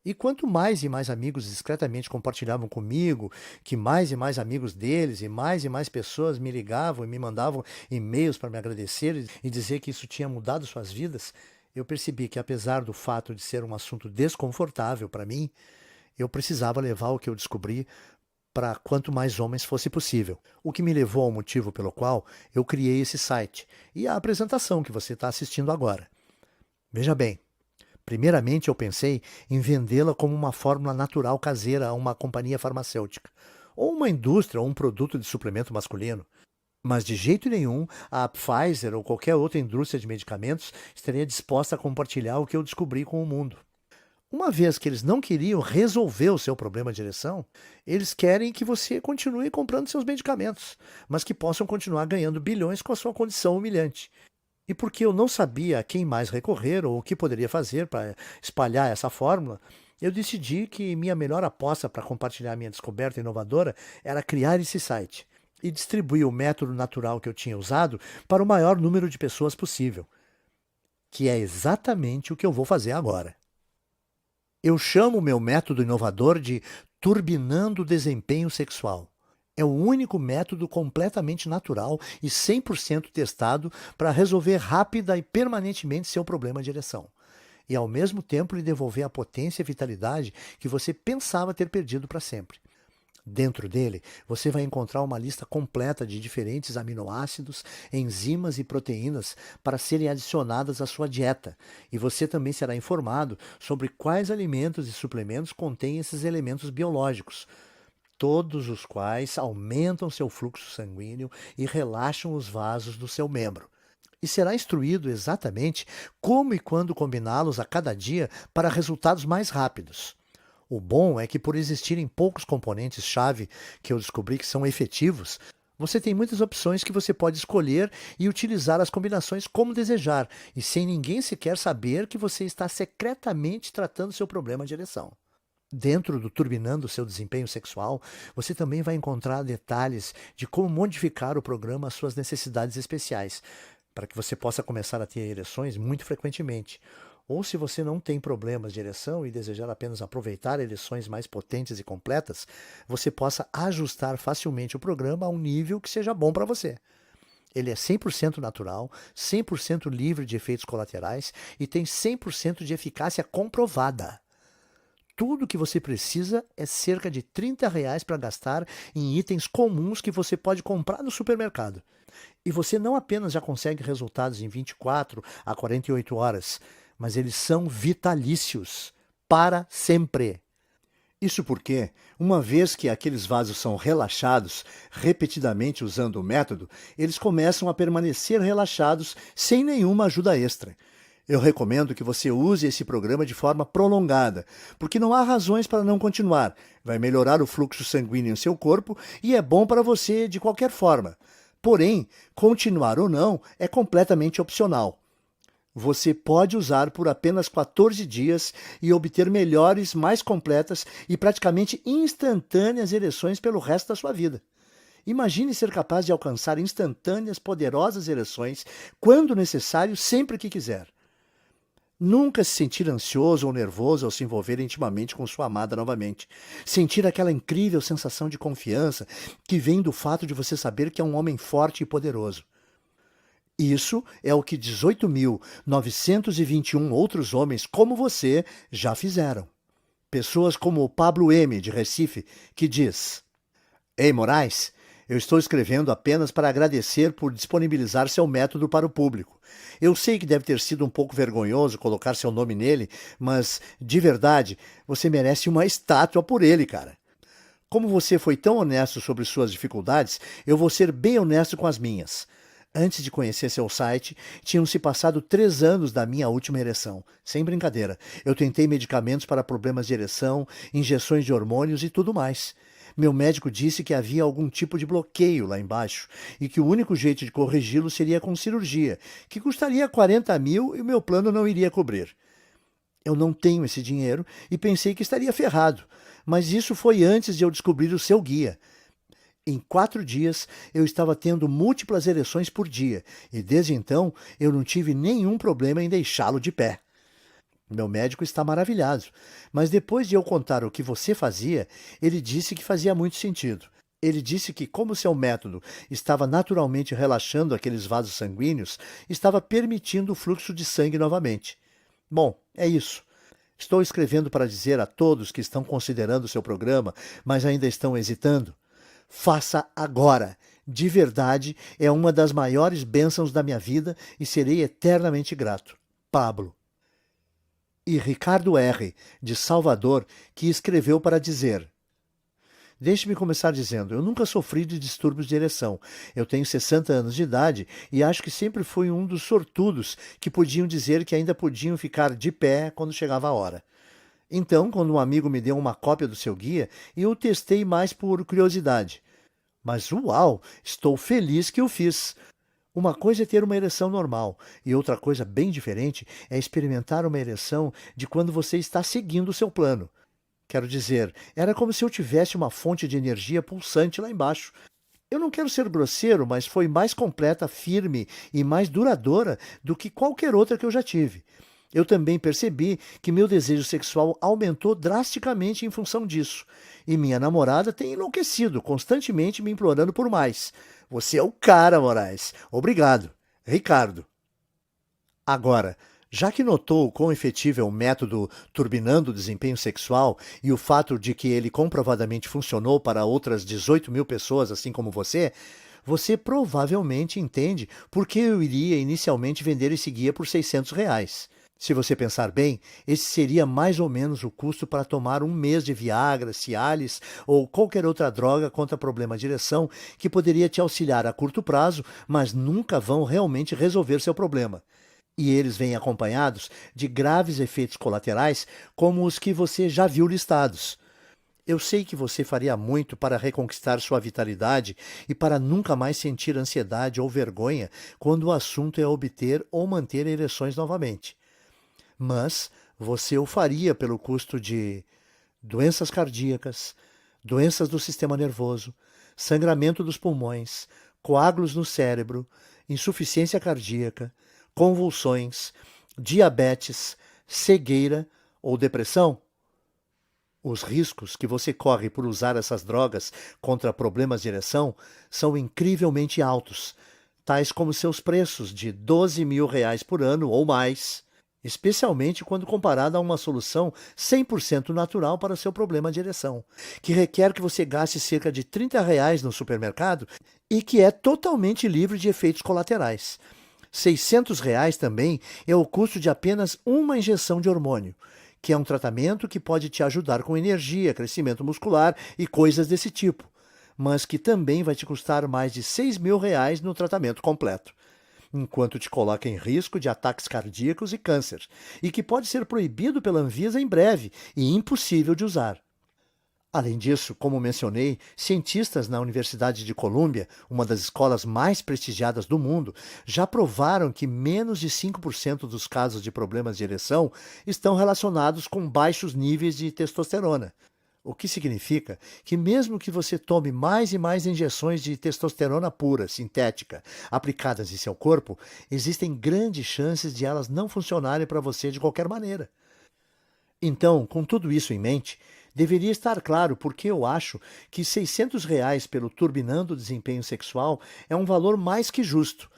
E quanto mais e mais amigos discretamente compartilhavam comigo, que mais e mais amigos deles e mais pessoas me ligavam e me mandavam e-mails para me agradecer e dizer que isso tinha mudado suas vidas, Eu percebi que, apesar do fato de ser um assunto desconfortável para mim, eu precisava levar o que eu descobri para quanto mais homens fosse possível. O que me levou ao motivo pelo qual eu criei esse site e a apresentação que você está assistindo agora. Veja bem, primeiramente eu pensei em vendê-la como uma fórmula natural caseira a uma companhia farmacêutica, ou uma indústria ou um produto de suplemento masculino. Mas de jeito nenhum a Pfizer ou qualquer outra indústria de medicamentos estaria disposta a compartilhar o que eu descobri com o mundo. Uma vez que eles não queriam resolver o seu problema de ereção, eles querem que você continue comprando seus medicamentos, mas que possam continuar ganhando bilhões com a sua condição humilhante. E porque eu não sabia a quem mais recorrer ou o que poderia fazer para espalhar essa fórmula, eu decidi que minha melhor aposta para compartilhar minha descoberta inovadora era criar esse site e distribuir o método natural que eu tinha usado para o maior número de pessoas possível, que é exatamente o que eu vou fazer agora. Eu chamo o meu método inovador de turbinando o desempenho sexual. É o único método completamente natural e 100% testado para resolver rápida e permanentemente seu problema de ereção. E ao mesmo tempo lhe devolver a potência e vitalidade que você pensava ter perdido para sempre. Dentro dele, você vai encontrar uma lista completa de diferentes aminoácidos, enzimas e proteínas para serem adicionadas à sua dieta. E você também será informado sobre quais alimentos e suplementos contêm esses elementos biológicos, todos os quais aumentam seu fluxo sanguíneo e relaxam os vasos do seu membro. E será instruído exatamente como e quando combiná-los a cada dia para resultados mais rápidos. O bom é que, por existirem poucos componentes-chave que eu descobri que são efetivos, você tem muitas opções que você pode escolher e utilizar as combinações como desejar, e sem ninguém sequer saber que você está secretamente tratando seu problema de ereção. Dentro do Turbinando Seu Desempenho Sexual, você também vai encontrar detalhes de como modificar o programa às suas necessidades especiais, para que você possa começar a ter ereções muito frequentemente. Ou se você não tem problemas de ereção e desejar apenas aproveitar ereções mais potentes e completas, você possa ajustar facilmente o programa a um nível que seja bom para você. Ele é 100% natural, 100% livre de efeitos colaterais e tem 100% de eficácia comprovada. Tudo que você precisa é cerca de R$ 30 para gastar em itens comuns que você pode comprar no supermercado. E você não apenas já consegue resultados em 24 a 48 horas, mas eles são vitalícios, para sempre. Isso porque, uma vez que aqueles vasos são relaxados repetidamente usando o método, eles começam a permanecer relaxados sem nenhuma ajuda extra. Eu recomendo que você use esse programa de forma prolongada, porque não há razões para não continuar. Vai melhorar o fluxo sanguíneo em seu corpo e é bom para você de qualquer forma. Porém, continuar ou não é completamente opcional. Você pode usar por apenas 14 dias e obter melhores, mais completas e praticamente instantâneas ereções pelo resto da sua vida. Imagine ser capaz de alcançar instantâneas, poderosas ereções quando necessário, sempre que quiser. Nunca se sentir ansioso ou nervoso ao se envolver intimamente com sua amada novamente. Sentir aquela incrível sensação de confiança que vem do fato de você saber que é um homem forte e poderoso. Isso é o que 18.921 outros homens como você já fizeram. Pessoas como o Pablo M., de Recife, que diz: Ei, Moraes, eu estou escrevendo apenas para agradecer por disponibilizar seu método para o público. Eu sei que deve ter sido um pouco vergonhoso colocar seu nome nele, mas, de verdade, você merece uma estátua por ele, cara. Como você foi tão honesto sobre suas dificuldades, eu vou ser bem honesto com as minhas. Antes de conhecer seu site, tinham se passado 3 anos da minha última ereção. Sem brincadeira, eu tentei medicamentos para problemas de ereção, injeções de hormônios e tudo mais. Meu médico disse que havia algum tipo de bloqueio lá embaixo e que o único jeito de corrigi-lo seria com cirurgia, que custaria 40 mil e o meu plano não iria cobrir. Eu não tenho esse dinheiro e pensei que estaria ferrado, mas isso foi antes de eu descobrir o seu guia. Em 4 dias, eu estava tendo múltiplas ereções por dia e desde então eu não tive nenhum problema em deixá-lo de pé. Meu médico está maravilhado, mas depois de eu contar o que você fazia, ele disse que fazia muito sentido. Ele disse que, como seu método estava naturalmente relaxando aqueles vasos sanguíneos, estava permitindo o fluxo de sangue novamente. Bom, é isso. Estou escrevendo para dizer a todos que estão considerando seu programa, mas ainda estão hesitando. Faça agora. De verdade, é uma das maiores bênçãos da minha vida e serei eternamente grato. Pablo. E Ricardo R., de Salvador, que escreveu para dizer: Deixe-me começar dizendo, eu nunca sofri de distúrbios de ereção. Eu tenho 60 anos de idade e acho que sempre fui um dos sortudos que podiam dizer que ainda podiam ficar de pé quando chegava a hora. Então, quando um amigo me deu uma cópia do seu guia, eu o testei mais por curiosidade. Mas uau, estou feliz que o fiz. Uma coisa é ter uma ereção normal, e outra coisa bem diferente é experimentar uma ereção de quando você está seguindo o seu plano. Quero dizer, era como se eu tivesse uma fonte de energia pulsante lá embaixo. Eu não quero ser grosseiro, mas foi mais completa, firme e mais duradoura do que qualquer outra que eu já tive. Eu também percebi que meu desejo sexual aumentou drasticamente em função disso. E minha namorada tem enlouquecido, constantemente me implorando por mais. Você é o cara, Moraes. Obrigado. Ricardo. Agora, já que notou o quão efetivo é o método turbinando o desempenho sexual e o fato de que ele comprovadamente funcionou para outras 18 mil pessoas, assim como você provavelmente entende por que eu iria inicialmente vender esse guia por R$ 600. Se você pensar bem, esse seria mais ou menos o custo para tomar um mês de Viagra, Cialis ou qualquer outra droga contra problema de ereção que poderia te auxiliar a curto prazo, mas nunca vão realmente resolver seu problema. E eles vêm acompanhados de graves efeitos colaterais, como os que você já viu listados. Eu sei que você faria muito para reconquistar sua vitalidade e para nunca mais sentir ansiedade ou vergonha quando o assunto é obter ou manter ereções novamente. Mas você o faria pelo custo de doenças cardíacas, doenças do sistema nervoso, sangramento dos pulmões, coágulos no cérebro, insuficiência cardíaca, convulsões, diabetes, cegueira ou depressão? Os riscos que você corre por usar essas drogas contra problemas de ereção são incrivelmente altos, tais como seus preços de R$ 12.000 por ano ou mais, especialmente quando comparado a uma solução 100% natural para seu problema de ereção, que requer que você gaste cerca de R$ 30 no supermercado e que é totalmente livre de efeitos colaterais. R$ 600 também é o custo de apenas uma injeção de hormônio, que é um tratamento que pode te ajudar com energia, crescimento muscular e coisas desse tipo, mas que também vai te custar mais de R$ 6.000 no tratamento completo, enquanto te coloca em risco de ataques cardíacos e câncer, e que pode ser proibido pela Anvisa em breve e impossível de usar. Além disso, como mencionei, cientistas na Universidade de Colômbia, uma das escolas mais prestigiadas do mundo, já provaram que menos de 5% dos casos de problemas de ereção estão relacionados com baixos níveis de testosterona. O que significa que mesmo que você tome mais e mais injeções de testosterona pura, sintética, aplicadas em seu corpo, existem grandes chances de elas não funcionarem para você de qualquer maneira. Então, com tudo isso em mente, deveria estar claro porque eu acho que R$ 600 pelo Turbinando o Desempenho Sexual é um valor mais que justo.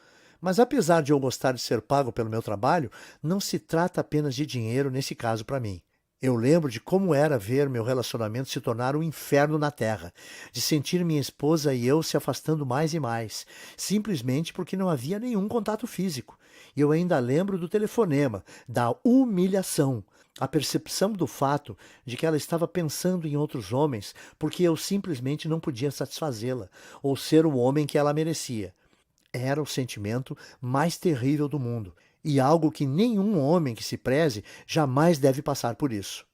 Mas apesar de eu gostar de ser pago pelo meu trabalho, não se trata apenas de dinheiro nesse caso para mim. Eu lembro de como era ver meu relacionamento se tornar um inferno na Terra, de sentir minha esposa e eu se afastando mais e mais, simplesmente porque não havia nenhum contato físico. E eu ainda lembro do telefonema, da humilhação, a percepção do fato de que ela estava pensando em outros homens porque eu simplesmente não podia satisfazê-la ou ser o homem que ela merecia. Era o sentimento mais terrível do mundo e algo que nenhum homem que se preze jamais deve passar por isso.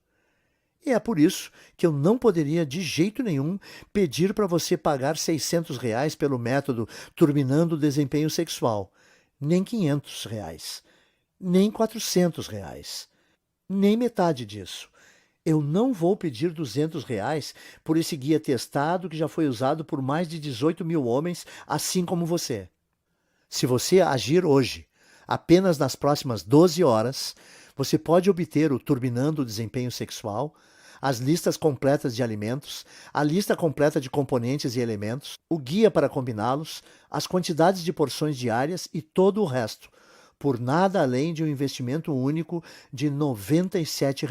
E é por isso que eu não poderia de jeito nenhum pedir para você pagar R$ 600 pelo método Turbinando o Desempenho Sexual, nem R$ 500, nem R$ 400. Nem metade disso. Eu não vou pedir R$ 200 por esse guia testado que já foi usado por mais de 18 mil homens, assim como você. Se você agir hoje, apenas nas próximas 12 horas, você pode obter o Turbinando o Desempenho Sexual, as listas completas de alimentos, a lista completa de componentes e elementos, o guia para combiná-los, as quantidades de porções diárias e todo o resto, por nada além de um investimento único de R$ 97.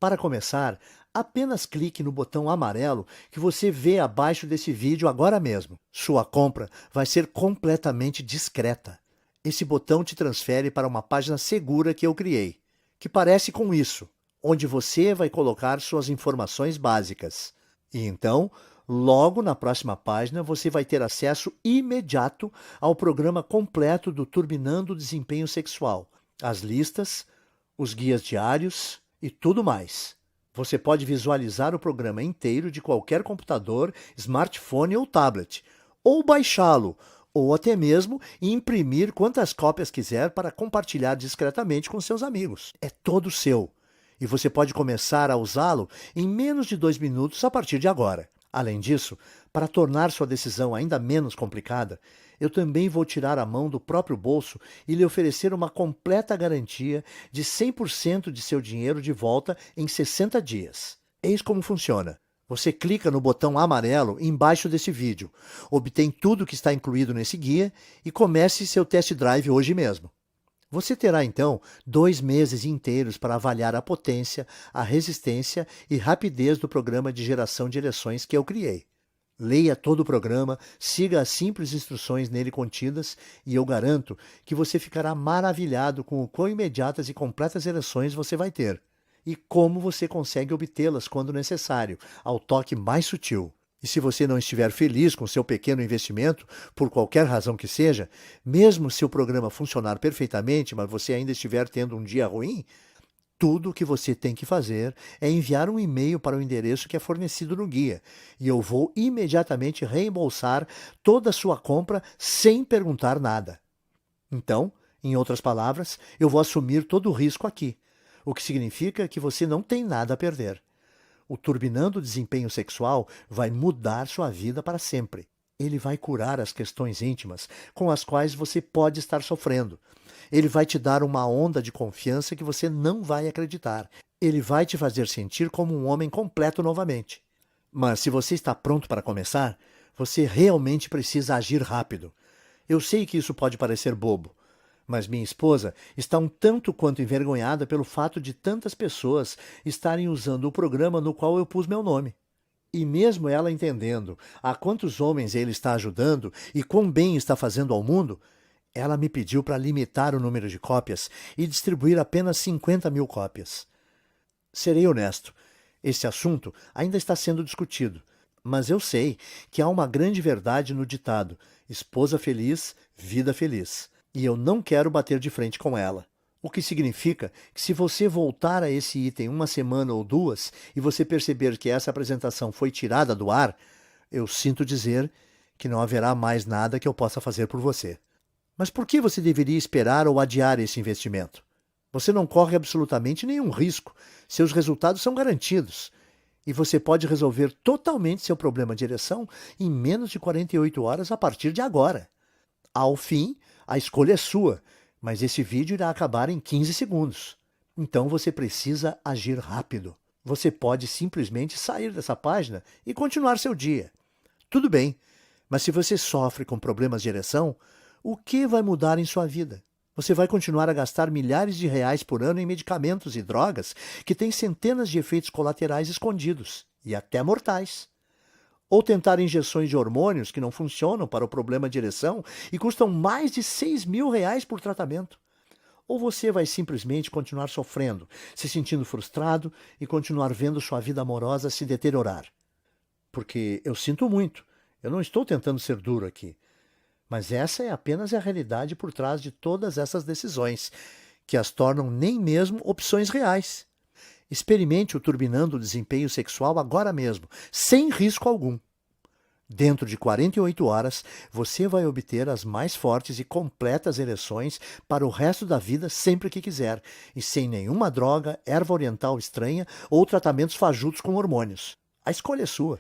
Para começar, apenas clique no botão amarelo que você vê abaixo desse vídeo agora mesmo. Sua compra vai ser completamente discreta. Esse botão te transfere para uma página segura que eu criei, que parece com isso, onde você vai colocar suas informações básicas. E então, logo na próxima página, você vai ter acesso imediato ao programa completo do Turbinando o Desempenho Sexual, as listas, os guias diários e tudo mais. Você pode visualizar o programa inteiro de qualquer computador, smartphone ou tablet, ou baixá-lo, ou até mesmo imprimir quantas cópias quiser para compartilhar discretamente com seus amigos. É todo seu, e você pode começar a usá-lo em menos de 2 minutos a partir de agora. Além disso, para tornar sua decisão ainda menos complicada, eu também vou tirar a mão do próprio bolso e lhe oferecer uma completa garantia de 100% de seu dinheiro de volta em 60 dias. Eis como funciona. Você clica no botão amarelo embaixo desse vídeo, obtém tudo que está incluído nesse guia e comece seu test drive hoje mesmo. Você terá então 2 meses inteiros para avaliar a potência, a resistência e rapidez do programa de geração de ereções que eu criei. Leia todo o programa, siga as simples instruções nele contidas e eu garanto que você ficará maravilhado com o quão imediatas e completas ereções você vai ter e como você consegue obtê-las quando necessário, ao toque mais sutil. E se você não estiver feliz com seu pequeno investimento, por qualquer razão que seja, mesmo se o programa funcionar perfeitamente, mas você ainda estiver tendo um dia ruim, tudo o que você tem que fazer é enviar um e-mail para o endereço que é fornecido no guia, e eu vou imediatamente reembolsar toda a sua compra sem perguntar nada. Então, em outras palavras, eu vou assumir todo o risco aqui, o que significa que você não tem nada a perder. O Turbinando o Desempenho Sexual vai mudar sua vida para sempre. Ele vai curar as questões íntimas com as quais você pode estar sofrendo. Ele vai te dar uma onda de confiança que você não vai acreditar. Ele vai te fazer sentir como um homem completo novamente. Mas se você está pronto para começar, você realmente precisa agir rápido. Eu sei que isso pode parecer bobo, mas minha esposa está um tanto quanto envergonhada pelo fato de tantas pessoas estarem usando o programa no qual eu pus meu nome. E mesmo ela entendendo a quantos homens ele está ajudando e quão bem está fazendo ao mundo, ela me pediu para limitar o número de cópias e distribuir apenas 50.000 cópias. Serei honesto, esse assunto ainda está sendo discutido, mas eu sei que há uma grande verdade no ditado: esposa feliz, vida feliz. E eu não quero bater de frente com ela. O que significa que se você voltar a esse item 1 semana ou 2 e você perceber que essa apresentação foi tirada do ar, eu sinto dizer que não haverá mais nada que eu possa fazer por você. Mas por que você deveria esperar ou adiar esse investimento? Você não corre absolutamente nenhum risco. Seus resultados são garantidos. E você pode resolver totalmente seu problema de ereção em menos de 48 horas a partir de agora. Ao fim, a escolha é sua, mas esse vídeo irá acabar em 15 segundos. Então você precisa agir rápido. Você pode simplesmente sair dessa página e continuar seu dia. Tudo bem, mas se você sofre com problemas de ereção, o que vai mudar em sua vida? Você vai continuar a gastar milhares de reais por ano em medicamentos e drogas que têm centenas de efeitos colaterais escondidos, e até mortais. Ou tentar injeções de hormônios que não funcionam para o problema de ereção e custam mais de 6.000 reais por tratamento. Ou você vai simplesmente continuar sofrendo, se sentindo frustrado e continuar vendo sua vida amorosa se deteriorar. Porque eu sinto muito, eu não estou tentando ser duro aqui, mas essa é apenas a realidade por trás de todas essas decisões, que as tornam nem mesmo opções reais. Experimente o Turbinando o Desempenho Sexual agora mesmo, sem risco algum. Dentro de 48 horas, você vai obter as mais fortes e completas ereções para o resto da vida sempre que quiser, e sem nenhuma droga, erva oriental estranha ou tratamentos fajutos com hormônios. A escolha é sua,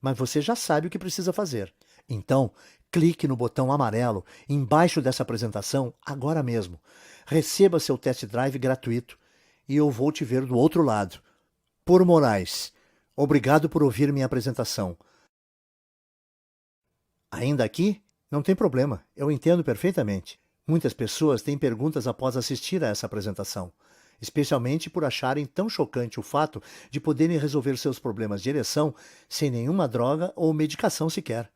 mas você já sabe o que precisa fazer. Então, clique no botão amarelo embaixo dessa apresentação agora mesmo. Receba seu test drive gratuito e eu vou te ver do outro lado. Por Moraes, obrigado por ouvir minha apresentação. Ainda aqui? Não tem problema, eu entendo perfeitamente. Muitas pessoas têm perguntas após assistir a essa apresentação, especialmente por acharem tão chocante o fato de poderem resolver seus problemas de ereção sem nenhuma droga ou medicação sequer.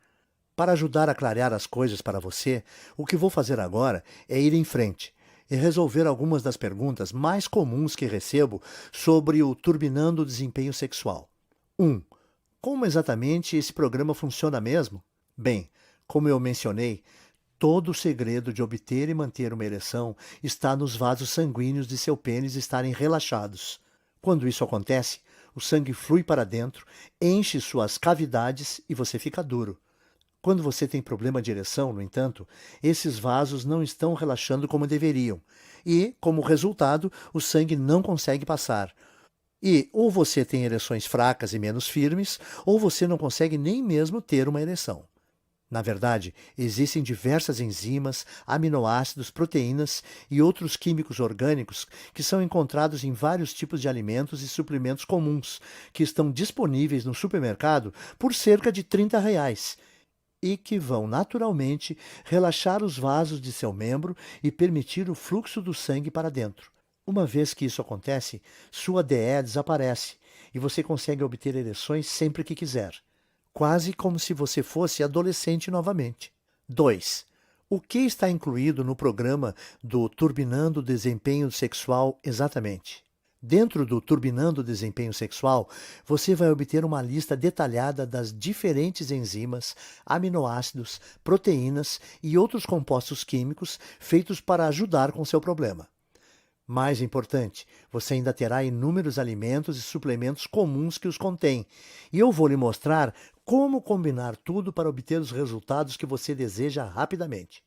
Para ajudar a clarear as coisas para você, o que vou fazer agora é ir em frente e resolver algumas das perguntas mais comuns que recebo sobre o turbinando desempenho sexual. 1. Como exatamente esse programa funciona mesmo? Bem, como eu mencionei, todo o segredo de obter e manter uma ereção está nos vasos sanguíneos de seu pênis estarem relaxados. Quando isso acontece, o sangue flui para dentro, enche suas cavidades e você fica duro. Quando você tem problema de ereção, no entanto, esses vasos não estão relaxando como deveriam e, como resultado, o sangue não consegue passar. E ou você tem ereções fracas e menos firmes, ou você não consegue nem mesmo ter uma ereção. Na verdade, existem diversas enzimas, aminoácidos, proteínas e outros químicos orgânicos que são encontrados em vários tipos de alimentos e suplementos comuns, que estão disponíveis no supermercado por cerca de R$ 30 e que vão naturalmente relaxar os vasos de seu membro e permitir o fluxo do sangue para dentro. Uma vez que isso acontece, sua DE desaparece e você consegue obter ereções sempre que quiser, quase como se você fosse adolescente novamente. 2. O que está incluído no programa do Turbinando Desempenho Sexual exatamente? Dentro do Turbinando Desempenho Sexual, você vai obter uma lista detalhada das diferentes enzimas, aminoácidos, proteínas e outros compostos químicos feitos para ajudar com seu problema. Mais importante, você ainda terá inúmeros alimentos e suplementos comuns que os contêm, e eu vou lhe mostrar como combinar tudo para obter os resultados que você deseja rapidamente.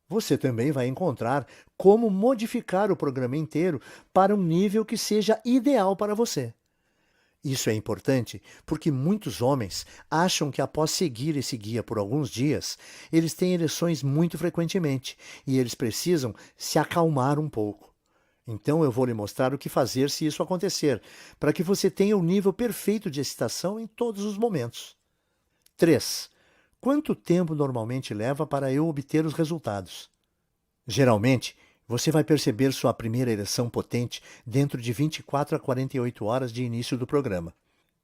Você também vai encontrar como modificar o programa inteiro para um nível que seja ideal para você. Isso é importante porque muitos homens acham que após seguir esse guia por alguns dias, eles têm ereções muito frequentemente e eles precisam se acalmar um pouco. Então eu vou lhe mostrar o que fazer se isso acontecer, para que você tenha o nível perfeito de excitação em todos os momentos. 3. Quanto tempo normalmente leva para eu obter os resultados? Geralmente, você vai perceber sua primeira ereção potente dentro de 24 a 48 horas de início do programa.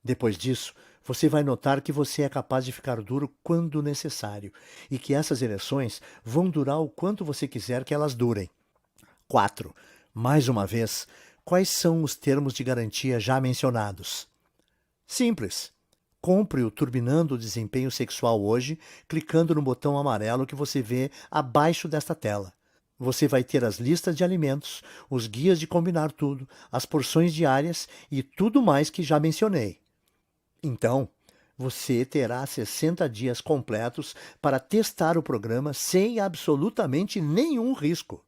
Depois disso, você vai notar que você é capaz de ficar duro quando necessário e que essas ereções vão durar o quanto você quiser que elas durem. 4. Mais uma vez, quais são os termos de garantia já mencionados? Simples. Compre o Turbinando Desempenho Sexual hoje, clicando no botão amarelo que você vê abaixo desta tela. Você vai ter as listas de alimentos, os guias de combinar tudo, as porções diárias e tudo mais que já mencionei. Então, você terá 60 dias completos para testar o programa sem absolutamente nenhum risco.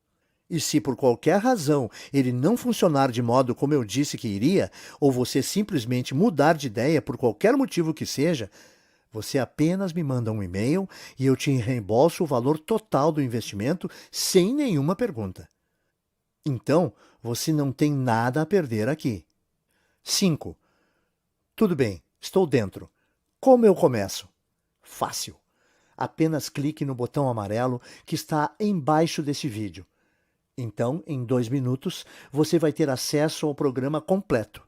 E se por qualquer razão ele não funcionar de modo como eu disse que iria, ou você simplesmente mudar de ideia por qualquer motivo que seja, você apenas me manda um e-mail e eu te reembolso o valor total do investimento sem nenhuma pergunta. Então, você não tem nada a perder aqui. 5. Tudo bem, estou dentro. Como eu começo? Fácil. Apenas clique no botão amarelo que está embaixo desse vídeo. Então, em 2 minutos, você vai ter acesso ao programa completo.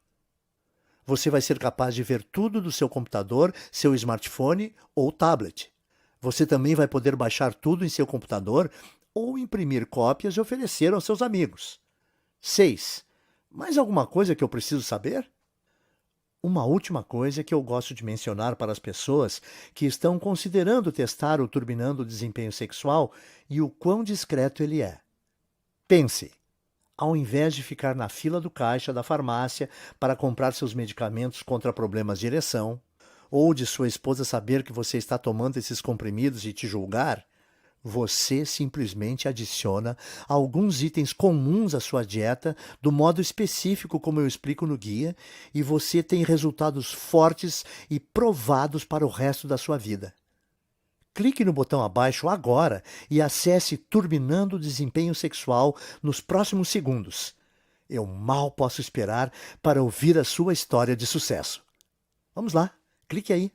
Você vai ser capaz de ver tudo do seu computador, seu smartphone ou tablet. Você também vai poder baixar tudo em seu computador ou imprimir cópias e oferecer aos seus amigos. 6. Mais alguma coisa que eu preciso saber? Uma última coisa que eu gosto de mencionar para as pessoas que estão considerando testar o Turbinando Desempenho Sexual e o quão discreto ele é. Pense, ao invés de ficar na fila do caixa da farmácia para comprar seus medicamentos contra problemas de ereção, ou de sua esposa saber que você está tomando esses comprimidos e te julgar, você simplesmente adiciona alguns itens comuns à sua dieta do modo específico como eu explico no guia e você tem resultados fortes e provados para o resto da sua vida. Clique no botão abaixo agora e acesse Turbinando Desempenho Sexual nos próximos segundos. Eu mal posso esperar para ouvir a sua história de sucesso. Vamos lá, clique aí.